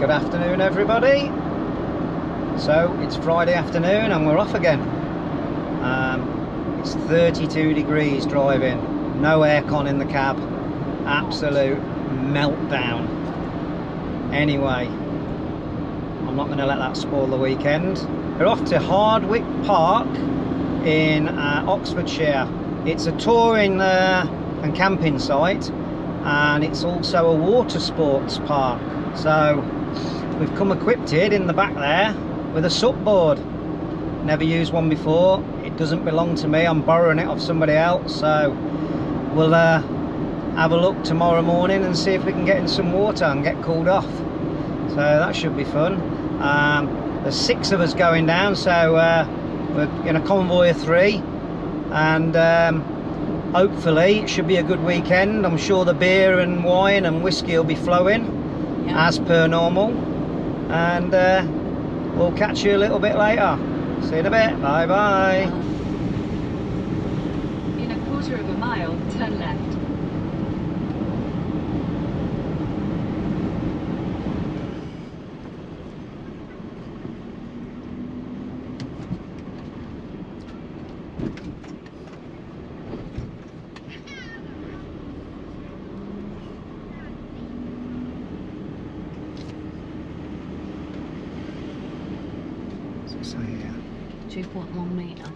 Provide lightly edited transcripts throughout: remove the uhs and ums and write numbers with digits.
Good afternoon, everybody. So it's Friday afternoon and we're off again. It's 32 degrees driving, no aircon in the cab, absolute meltdown. Anyway, I'm not going to let that spoil the weekend. We're off to Hardwick Park in Oxfordshire. It's a touring and camping site, and it's also a water sports park. So we've come equipped in the back there with a SUP board. Never used one before. It doesn't belong to me. I'm borrowing it off somebody else. So we'll have a look tomorrow morning and see if we can get in some water and get cooled off. So that should be fun. There's 6 of us going down, so we're in a convoy of 3, and hopefully it should be a good weekend. I'm sure the beer and wine and whiskey will be flowing, yeah, as per normal, and we'll catch you a little bit later. See you in a bit. Bye bye. In a quarter of a mile, turn left. So yeah, 2.1 metre.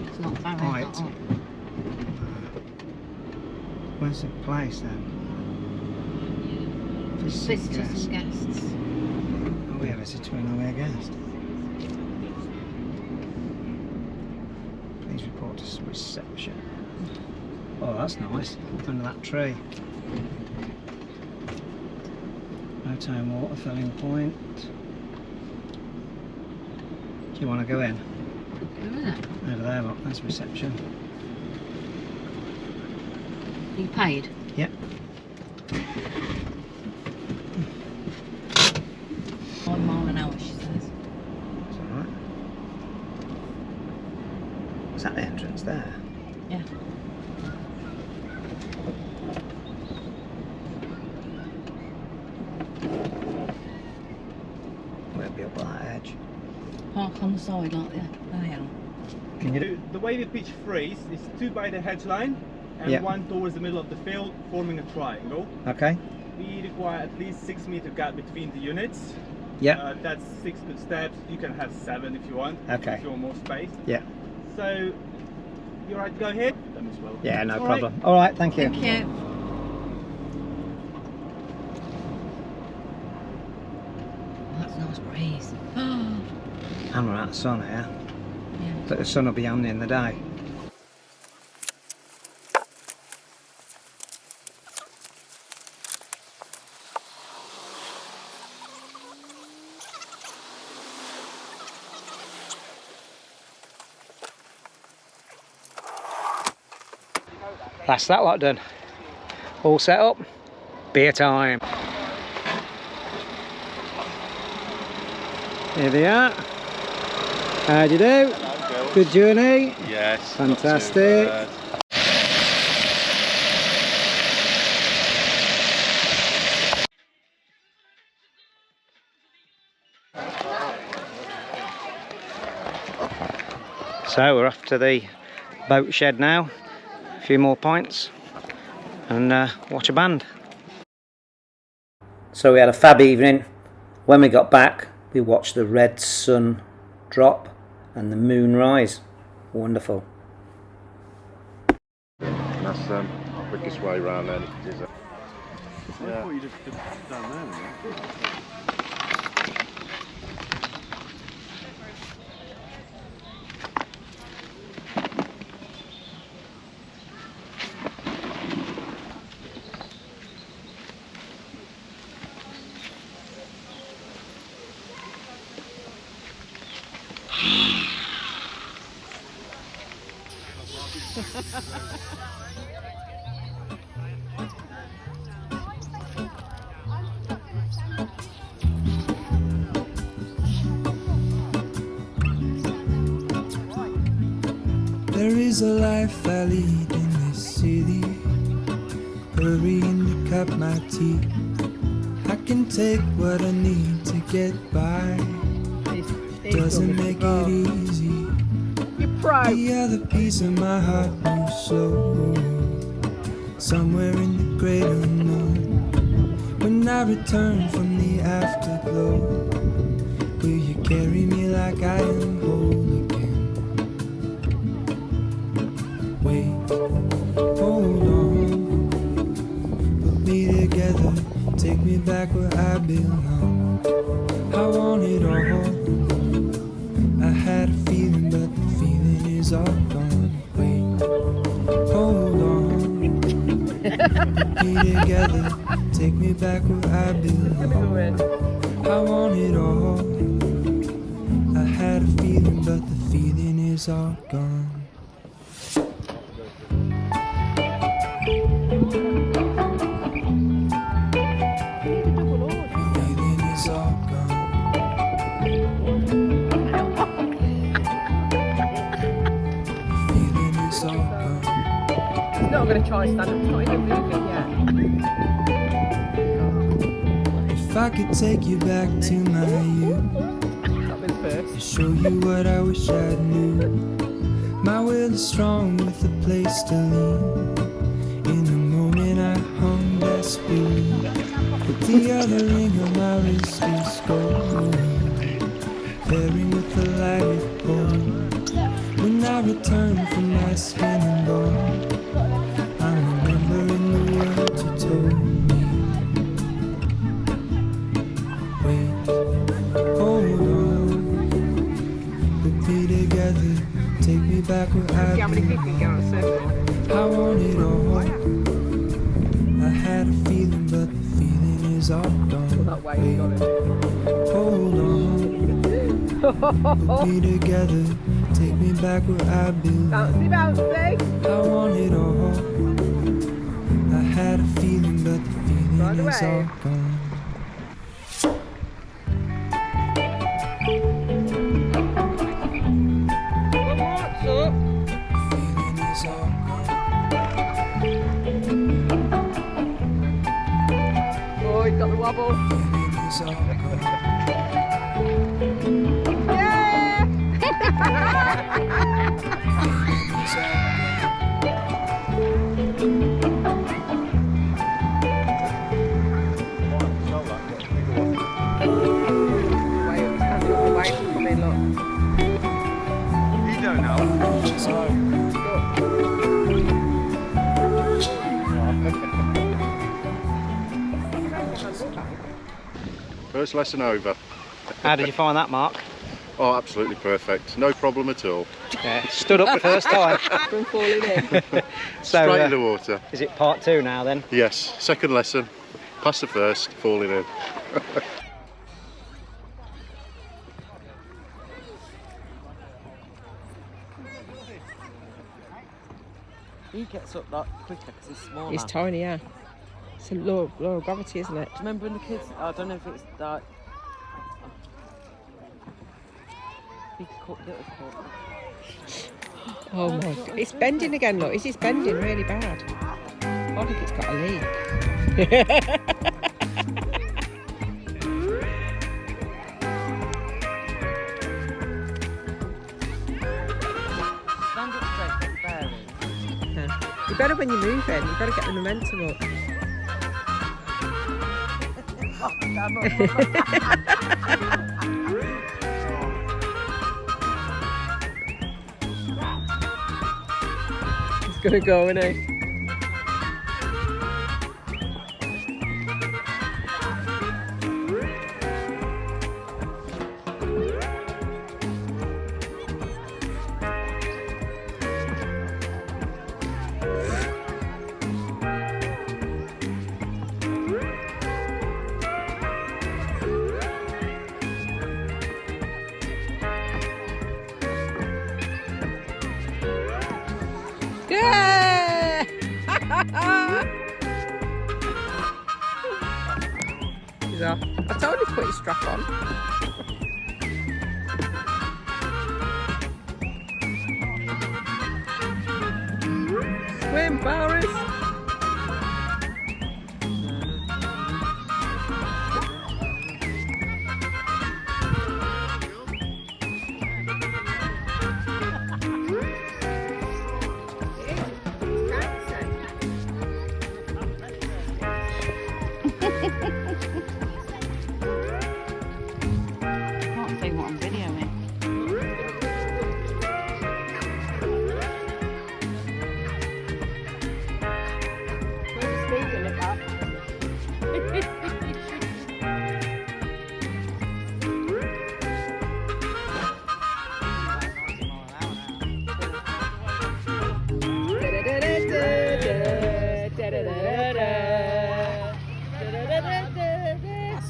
It's not very right. hot. Where's the place then? Visitors and guests. Oh, we have a visitor and away guest. Please report to reception. Oh, that's nice. Under that tree. No time water filling point. Do you want to go in? Where is it? Over there, look, that's reception. You paid? Yep. 1 mile an hour, she says. That's alright. Is that the entrance there? Yeah. We'll be up on that edge. Park on the side like the hill. Can you do? The way we pitch freeze is 2 by the hedge line and Yep. 1 towards the middle of the field, forming a triangle. Okay. We require at least 6 meter gap between the units. Yeah. That's 6 good steps. You can have 7 if you want. Okay. If you want more space. Yeah. So, you alright to go ahead? Them as well. Yeah, no All problem. right. Alright, thank you. Thank you. That's a nice breeze. And we're out of the sun here. Yeah. But the sun will be on in the day. That's that lot done. All set up. Beer time. Here they are. How do you do? Hello, Good journey? yes. Fantastic. Not too bad. So we're off to the boat shed now. A few more pints and watch a band. So we had a fab evening. When we got back, we watched the red sun drop and the moon rise. Wonderful. That's the quickest way round then. Is it? I thought you just down there. There is a life I lead in this city, hurrying to cup my tea. I can take what I need to get by. Doesn't make it easy. The other piece of my heart moves slow, somewhere in the great unknown. When I return from the afterglow, will you carry me like I am whole again? Wait, hold on, put me together, take me back where I belong. I want it all. I had a feeling, but the feeling is all gone. Wait, hold on, put me together, take me back where I belong. I want it all. I had a feeling, but the feeling is all gone. Feeling is all gone. Feeling is all gone. He's not going to try and stand up, he's not even moving yet. If I could take you back to my youth, That was first. to show you what I wish I knew. My will is strong with a place to lean. In the moment I hung desperately, but the other ring on my wrist is gold, pairing with the light it holds. When I return from my skin and bone, I'm remembering the words you told me. Wait, hold on, put me together, take me back where I See how many people can get on a circle. I want it all. I had a feeling, but the feeling is all gone. That way you got it. Hold on, put me together, take me back where I belong. Bouncy, bouncy. I want it all. I had a feeling, but the feeling Right is away. all gone. What's up? Feeling is all gone. Oh, he's got the wobble. Feeling is all gone. Yeah! Feeling is all Wait, stand up away from me, look. You don't know. First lesson over. How did you find that, Mark? Oh, absolutely perfect. No problem at all. Yeah, stood up the first time. From falling in. So, Straight in the water. is it part 2 now then? Yes, second lesson. Pass the first, falling in. He gets up that quicker because he's smaller. He's tiny, yeah. It's a law of gravity, isn't it? Do you remember when the kids? I don't know if it's that. Big cup, little cup. Oh my god. It's bending again, look. Is it bending really bad? I think it's got a leak. Stand up straight, get your bearings. You better when you're moving, you better get the momentum up. He's gonna go, isn't he? Yeah! He's off. I told you to put your strap on. Swim, Boris!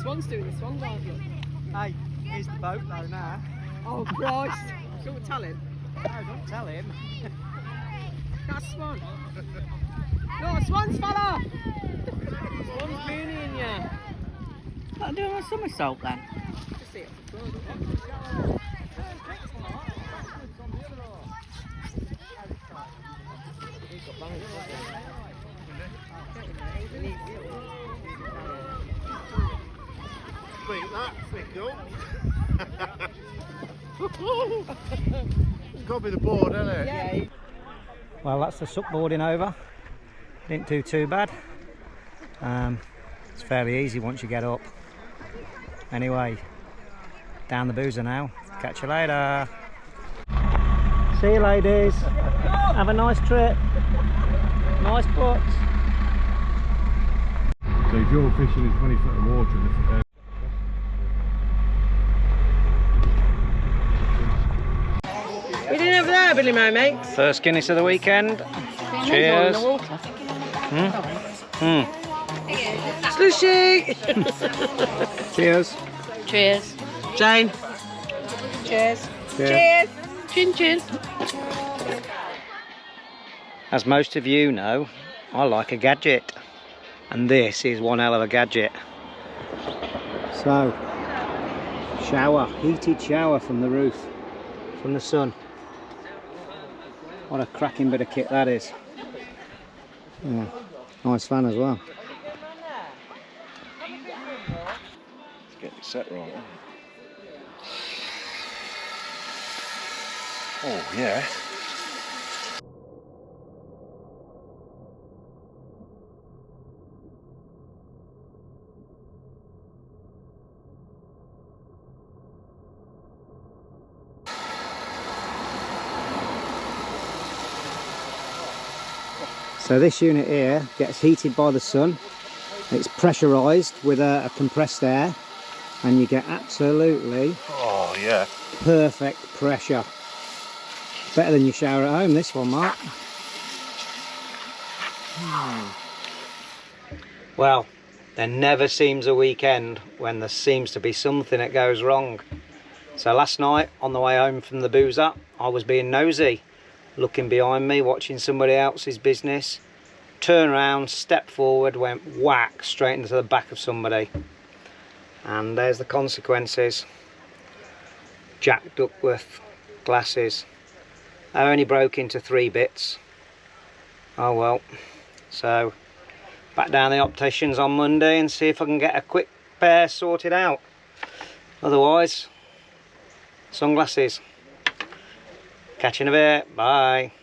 swan's doing the swan dive, look. Hey, here's the boat though now. Oh, Christ. Don't tell him. No, don't tell him. That's a swan. No, a swan's fella. Swan's mooning you. I'll do a somersault then. Just see it. It's got to be the board, isn't it? Yeah. Well, that's the supboarding over. Didn't do too bad. It's fairly easy once you get up. Anyway, down the boozer now. Catch you later. See you, ladies. Have a nice trip. Nice butts. So if you're fishing in 20 foot of water and We didn't have that, Billy Mo, mate. First Guinness of the weekend. Cheers. Slushy. Cheers. Cheers. Jane. Cheers. Cheers. Chin chin. As most of you know, I like a gadget. And this is one hell of a gadget. So, shower, heated shower from the roof, from the sun. What a cracking bit of kit that is. Yeah, nice fan as well. let's get it set right. Oh yeah. So this unit here gets heated by the sun. It's pressurised with a compressed air, and you get absolutely Oh yeah. perfect pressure. Better than your shower at home, this one, Mark. Well, there never seems a weekend when there seems to be something that goes wrong. So last night on the way home from the boozer, I was being nosy, looking behind me, watching somebody else's business. Turn around, step forward, went whack straight into the back of somebody. And there's the consequences. Jack Duckworth glasses. I only broke into 3 bits. Oh well. So back down the opticians on Monday and see if I can get a quick pair sorted out. Otherwise, sunglasses. Catch you in a bit. Bye.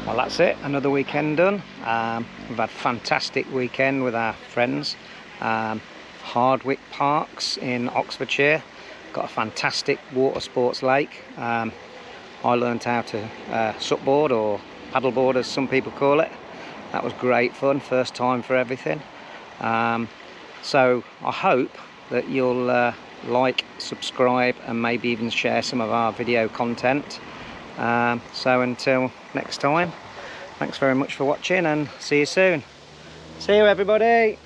Well, that's it, another weekend done. We've had a fantastic weekend with our friends. Hardwick Parks in Oxfordshire. Got a fantastic water sports lake. I learned how to supboard, or paddleboard as some people call it. That was great fun, first time for everything. So I hope that you'll like, subscribe and maybe even share some of our video content. So until next time, thanks very much for watching and see you soon. See you everybody.